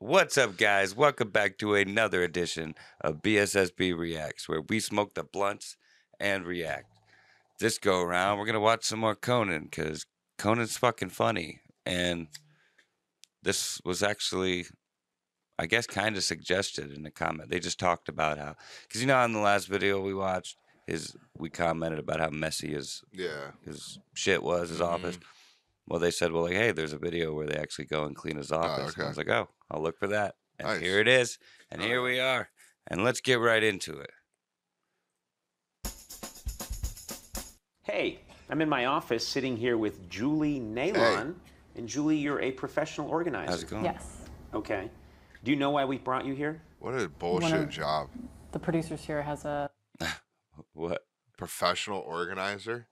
What's up, guys? Welcome back to another edition of BSSB Reacts, where we smoke the blunts and react. This go around, we're going to watch some more Conan, because Conan's fucking funny. And this was actually, I guess, kind of suggested in the comment. They just talked about how, because you know, in the last video we watched, we commented about how messy his shit was, his office. Well, they said, well, like, hey, there's a video where they actually go and clean his office. And I was like, oh, I'll look for that. And here it is. And here we are. And let's get right into it. Hey, I'm in my office sitting here with Julie Nalon. And Julie, you're a professional organizer. How's it going? Yes. Okay. Do you know why we brought you here? What a bullshit job. The producers here has a... What? Professional organizer?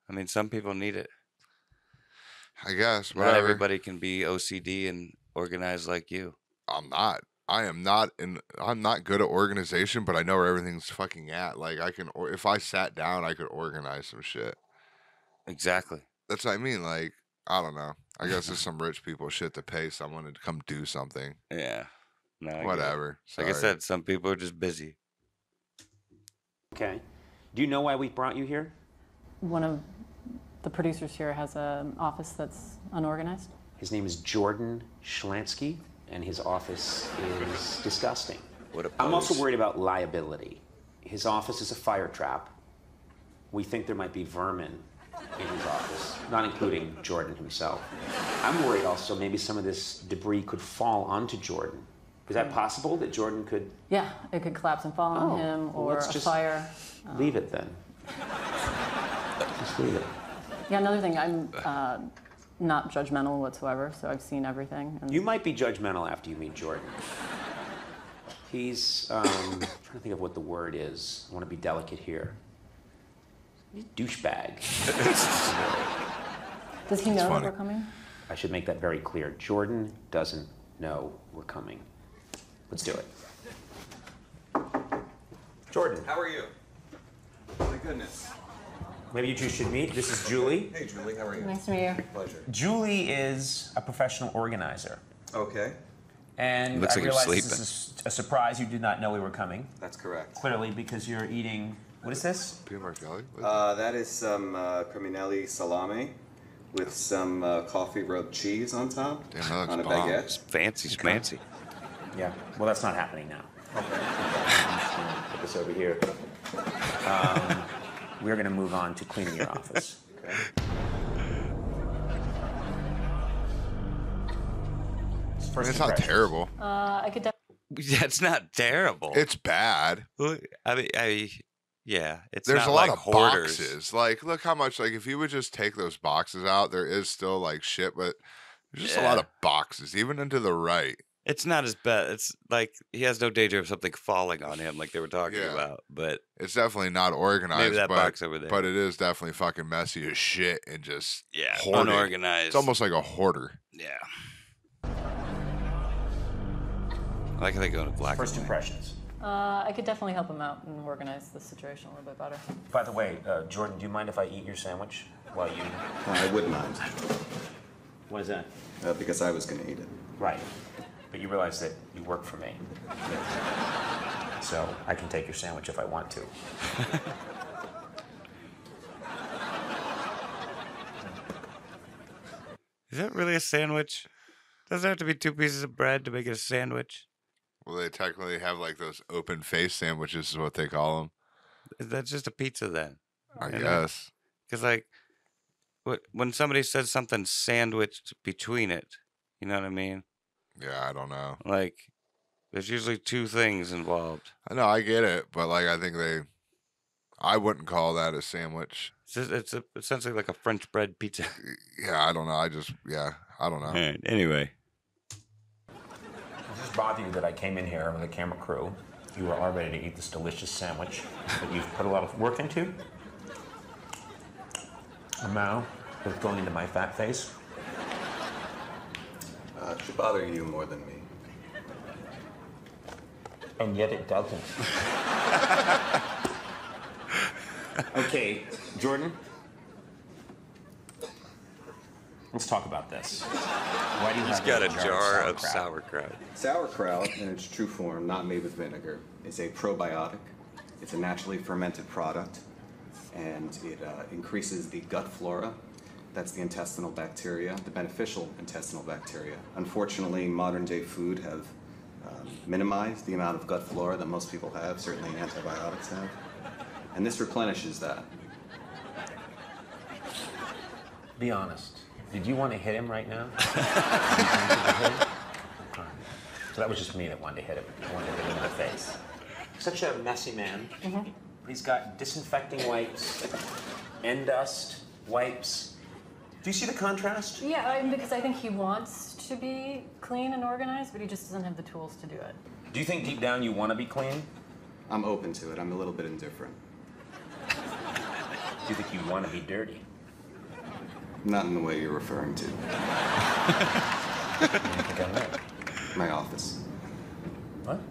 I mean, some people need it. I guess. Whatever. Not everybody can be OCD and organized like you. I'm not. I'm not good at organization, but I know where everything's fucking at. Like, if I sat down, I could organize some shit. Exactly. That's what I mean. Like, I don't know. I guess there's some rich people shit to pay someone to come do something. Yeah. No, whatever. Like I said, some people are just busy. Okay. Do you know why we brought you here? One of the producers here has an office that's unorganized. His name is Jordan Schlansky, and his office is disgusting. I'm also worried about liability. His office is a fire trap. We think there might be vermin in his office, not including Jordan himself. I'm worried also maybe some of this debris could fall onto Jordan. Is that possible, that Jordan could... Yeah, it could collapse and fall on him, or let's a just fire. Leave it then. Just leave it. Yeah, another thing, I'm not judgmental whatsoever, so I've seen everything. You might be judgmental after you meet Jordan. He's, I'm trying to think of what the word is. I want to be delicate here. He's a douchebag. Does he know that we're coming? I should make that very clear. Jordan doesn't know we're coming. Let's do it. Jordan. How are you? Oh my goodness. Maybe you two should meet. This is Julie. Hey, Julie, how are you? Nice to meet you. Pleasure. Julie is a professional organizer. Okay. And Looks I like you're realize this sleeping. is a surprise. You did not know we were coming. That's correct. Clearly, because you're eating, what is this? Peanut butter jelly? That is some cremignelli salami with some coffee rubbed cheese on top. Damn, that looks on a bomb. baguette. Fancy schmancy. Yeah. Well, that's not happening now. Okay. Put this over here. We're going to move on to cleaning your office. Okay. It's not terrible. I could That's not terrible. It's bad. I mean, yeah. It's There's not a lot like of hoarders. boxes. Like, look how much, like, if you would just take those boxes out, there is still, like, shit, but there's just a lot of boxes, even into the right. It's not as bad. It's like he has no danger of something falling on him, like they were talking about. But it's definitely not organized. maybe that box over there. But it is definitely fucking messy as shit and just hoarded. Unorganized. It's almost like a hoarder. Yeah. I like how they go into black. First impressions. I could definitely help him out and organize the situation a little bit better. By the way, Jordan, do you mind if I eat your sandwich while you... I wouldn't mind. What is that? Because I was going to eat it. Right. But you realize that you work for me. So I can take your sandwich if I want to. Is that really a sandwich? Does there have to be 2 pieces of bread to make it a sandwich? Well, they technically have like those open face sandwiches is what they call them. That's just a pizza then. I guess. Because like, when somebody says something sandwiched between it, you know what I mean? Yeah, I don't know. Like, there's usually 2 things involved. I know, I get it, but like, I think I wouldn't call that a sandwich. It's essentially like a French bread pizza. Yeah, I don't know. I don't know. All right, anyway. Does this bother you that I came in here with a camera crew? You were all ready to eat this delicious sandwich that you've put a lot of work into? And now, it's going into my fat face. It should bother you more than me. And yet it doesn't. Okay, Jordan. Let's talk about this. Why do you He's have got a a jar of sauerkraut? Sauerkraut, in its true form, not made with vinegar, is a probiotic. It's a naturally fermented product, and it increases the gut flora. That's the intestinal bacteria, the beneficial intestinal bacteria. Unfortunately, modern-day food have minimized the amount of gut flora that most people have, certainly antibiotics have, and this replenishes that. Be honest. Did you want to hit him right now? So that was just me that wanted to hit him. I wanted to hit him in the face. Such a messy man. Mm-hmm. He's got disinfecting wipes, end dust wipes. Do you see the contrast? Yeah, because I think he wants to be clean and organized, but he just doesn't have the tools to do it. Do you think deep down you want to be clean? I'm open to it. I'm a little bit indifferent. Do you think you want to be dirty? Not in the way you're referring to. Where do you think I live? My office. What?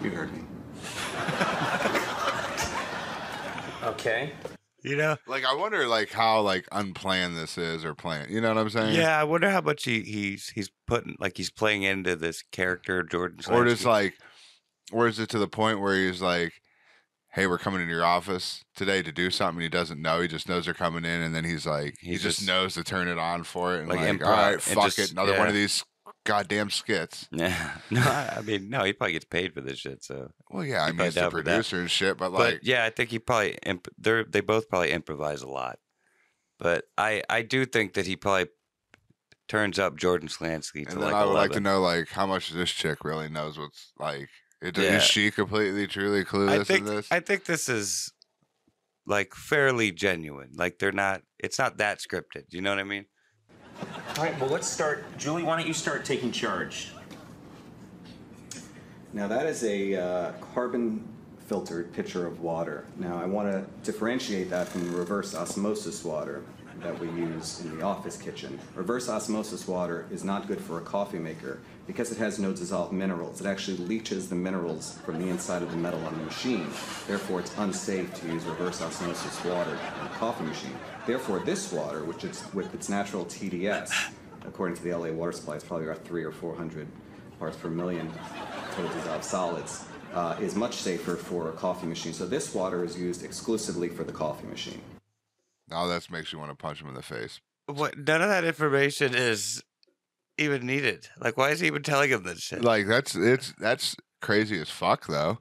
You heard me. Okay. You know? Like, I wonder, like, how, like, unplanned this is or planned. You know what I'm saying? Yeah, I wonder how much he's putting, like, he's playing into this character, Jordan Schlansky. Or just, like, or is it to the point where he's like, hey, we're coming into your office today to do something. He doesn't know. He just knows they're coming in. And then he's like, he just knows to turn it on for it. And like improv, all right, fuck just, it. Another one of these goddamn skits. Yeah. No, I mean, no, he probably gets paid for this shit. So, well, yeah, I mean, he's the producer and shit. But like, yeah, I think he probably, they both probably improvise a lot. But I do think that he probably turns up Jordan Schlansky to and like then I would 11. like to know, like, how much this chick really knows what's like. Is she completely, truly clueless in this? I think this is like fairly genuine. Like it's not that scripted. You know what I mean? All right, well, let's start. Julie, why don't you start taking charge? Now that is a carbon-filtered pitcher of water. Now I want to differentiate that from reverse osmosis water that we use in the office kitchen. Reverse osmosis water is not good for a coffee maker because it has no dissolved minerals. It actually leaches the minerals from the inside of the metal on the machine. Therefore, it's unsafe to use reverse osmosis water in a coffee machine. Therefore, this water, which is with its natural TDS, according to the LA water supply, it's probably about 300 or 400 parts per million total dissolved solids, is much safer for a coffee machine. So this water is used exclusively for the coffee machine. Now that makes you want to punch him in the face. What? None of that information is even needed. Like, why is he even telling him this shit? Like, that's crazy as fuck, though.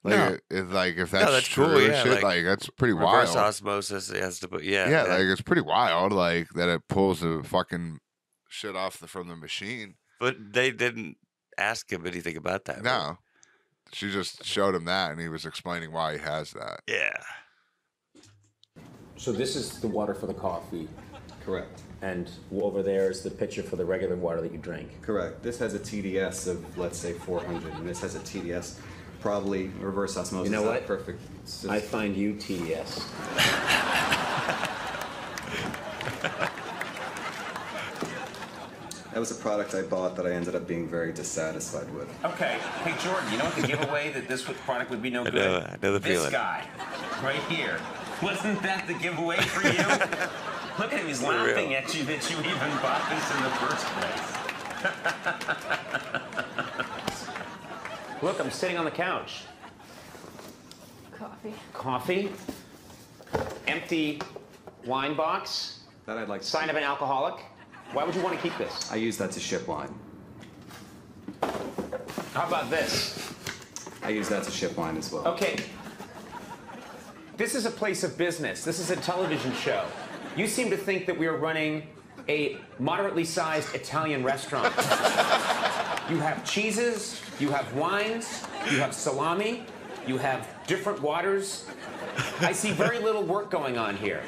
Like, No. if that's true, cool, yeah, shit, like that's pretty reverse wild. osmosis, it has to put, yeah. Like it's pretty wild, like that it pulls the fucking shit off from the machine. But they didn't ask him anything about that. No, right? she just showed him that, and he was explaining why he has that. Yeah. So this is the water for the coffee. Correct. And over there is the pitcher for the regular water that you drink. Correct. This has a TDS of, let's say, 400, and this has a TDS, probably reverse osmosis. You know what? Perfect. I find you TDS. That was a product I bought that I ended up being very dissatisfied with. Okay. Hey, Jordan, you know what the giveaway that this product would be no good? I know the this feeling. guy, right here. Wasn't that the giveaway for you? Look at him, he's laughing at you that you even bought this in the first place. Look, I'm sitting on the couch. Coffee. Coffee. Empty wine box. That I'd like to Sign of an alcoholic. Why would you want to keep this? I use that to ship wine. How about this? I use that to ship wine as well. Okay. This is a place of business. This is a television show. You seem to think that we are running a moderately sized Italian restaurant. You have cheeses, you have wines, you have salami, you have different waters. I see very little work going on here.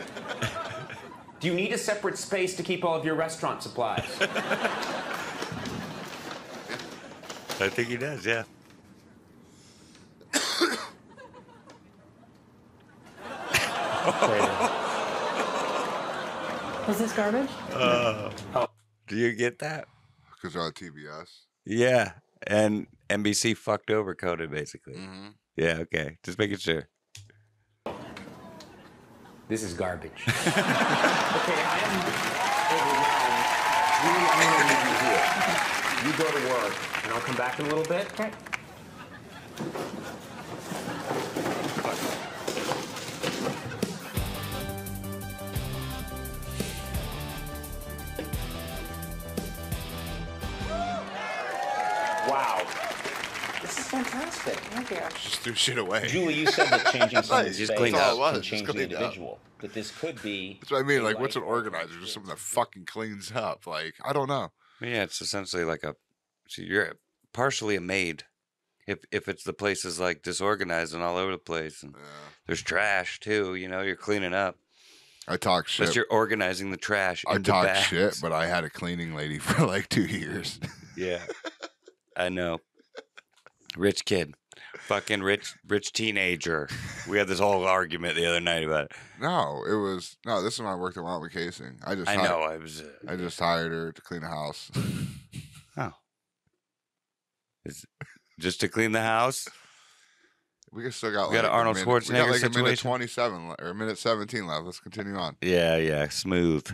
Do you need a separate space to keep all of your restaurant supplies? I think he does, yeah. Was this garbage? Do you get that? Because they're on TBS. Yeah. And NBC fucked over Conan, basically. Mm-hmm. Yeah, okay. Just making sure. This is garbage. Okay, overwhelmed. Julie, I'm going to leave you here. You go to work, and I'll come back in a little bit. Okay. Wow. This is fantastic. Thank you. Just threw shit away. Julie, you said that changing someone's Just space clean up. can change the Cleaned up. individual. That this could be... That's what I mean. Like, a what's an life- organizer? Just something that fucking cleans up. Like, I don't know. Yeah, it's essentially like so you're partially a maid. If it's the place is like disorganized and all over the place, and there's trash too, you're cleaning up. I talk shit. But you're organizing the trash. I into talk bags. shit, but I had a cleaning lady for like 2 years. Yeah, I know. Rich kid, fucking rich teenager. We had this whole argument the other night about it. No, this is when I worked at Wantwood Casing. I just hired her to clean the house. Oh, just to clean the house. We still got An Arnold Schwarzenegger we got like a minute situation? 27 or a minute 17 left. Let's continue on. Yeah, smooth.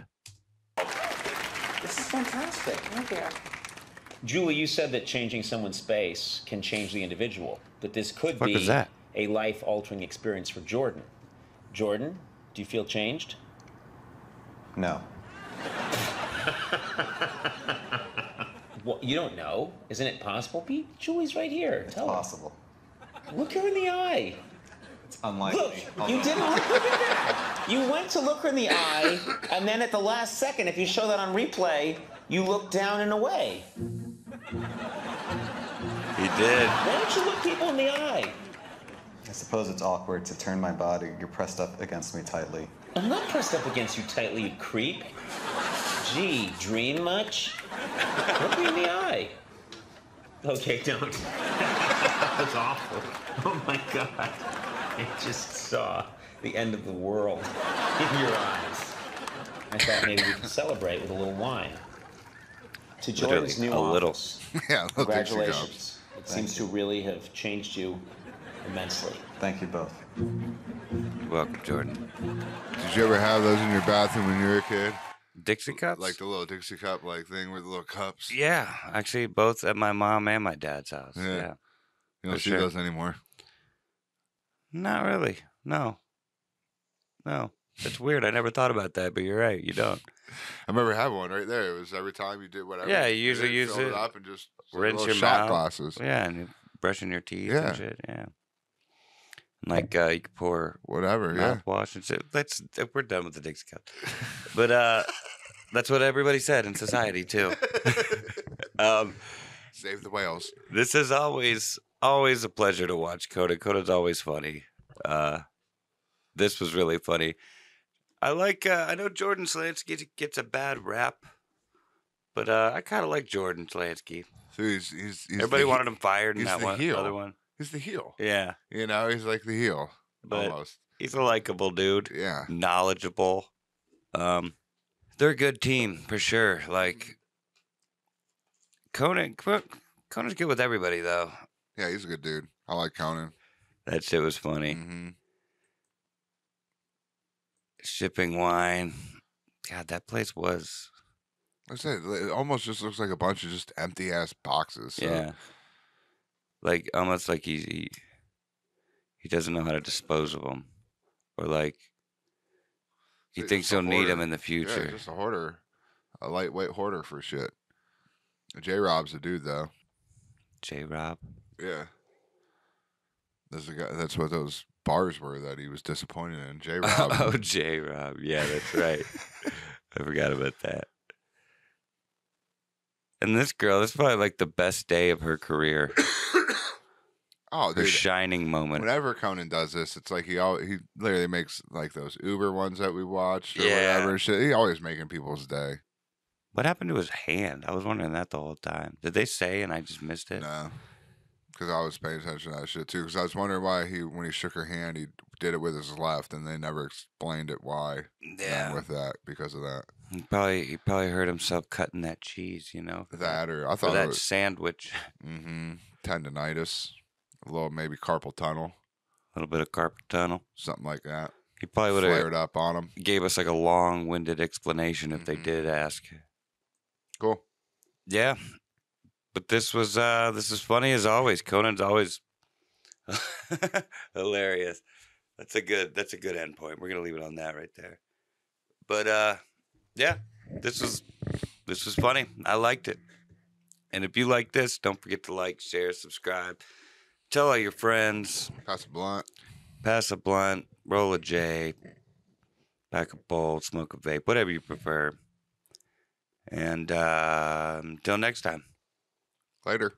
This is fantastic. Thank you. Julie, you said that changing someone's space can change the individual. That this could Fuck be is that? a life-altering experience for Jordan. Jordan, do you feel changed? No. Well, you don't know. Isn't it possible, Pete? Julie's right here. Tell her. Possible. Look her in the eye. It's unlikely. Look, you didn't look her in the eye. You went to look her in the eye, and then at the last second, if you show that on replay, you looked down and away. He did. Why don't you look people in the eye? I suppose it's awkward to turn my body. You're pressed up against me tightly. I'm not pressed up against you tightly, you creep. Gee, dream much? Look me in the eye. Okay, don't. That was awful. Oh my God. I just saw the end of the world in your eyes. I thought maybe we could celebrate with a little wine. To Jordan's new office, Yeah, I don't think she congratulations. comes. It seems to really have changed you immensely. Thank you both. Welcome, Jordan. Did you ever have those in your bathroom when you were a kid? Dixie cups? Like the little Dixie cup like thing with the little cups? Yeah, actually, both at my mom and my dad's house. Yeah. You don't For see sure. those anymore. Not really. No. It's weird. I never thought about that, but you're right. You don't. I remember having one right there. It was every time you did whatever. Yeah, you usually did, use fill it, up and just rinse little your shot mouth. glasses. Yeah, and you're brushing your teeth Yeah. and shit. Yeah. Like you could pour Whatever, yeah. mouthwash and shit. We're done with the Dixie cup. But that's what everybody said in society too. Save the whales. This is always a pleasure to watch Conan. Conan's always funny. This was really funny. I know Jordan Schlansky gets a bad rap, but I kind of like Jordan Schlansky. So he's Everybody wanted him fired in he's that the one heel. other one. He's the heel. Yeah, He's like the heel. but Almost. he's a likable dude. Yeah. Knowledgeable. They're a good team for sure. Like Conan's good with everybody though. Yeah, he's a good dude. I like Conan. That shit was funny. Mm-hmm. Shipping wine. God, that place was. I said it almost just looks like a bunch of just empty ass boxes. So. Yeah. Like almost like he doesn't know how to dispose of them, or like he He's thinks just a he'll need hoarder. them in the future. Yeah, just a hoarder, a lightweight hoarder for shit. J. Rob's a dude though. J. Rob. Yeah. There's a guy. That's what those bars were that he was disappointed in. J. Rob. Oh, J. Rob. Yeah, that's right. I forgot about that. And this girl, this is probably like the best day of her career. Oh, Her dude. shining moment. Whenever Conan does this, it's like he literally makes like those Uber ones that we watched or Yeah. whatever. Shit. He always making people's day. What happened to his hand? I was wondering that the whole time. Did they say and I just missed it? No. Because I was paying attention to that shit too. Because I was wondering why when he shook her hand, he did it with his left, and they never explained it why. Yeah. With that, because of that. He probably hurt himself cutting that cheese, for That or I for thought that it was sandwich. Tendonitis, a little maybe carpal tunnel, A little bit of carpal tunnel. something like that. He probably would flared have up on him. gave us like a long-winded explanation if they did ask. Cool. Yeah, but this is funny as always. Conan's always hilarious. That's a good end point. We're gonna leave it on that right there. But yeah, this was funny. I liked it. And if you like this, don't forget to like, share, subscribe. Tell all your friends. Pass a blunt. Pass a blunt. Roll a J. Pack a bowl. Smoke a vape. Whatever you prefer. And until next time. Later.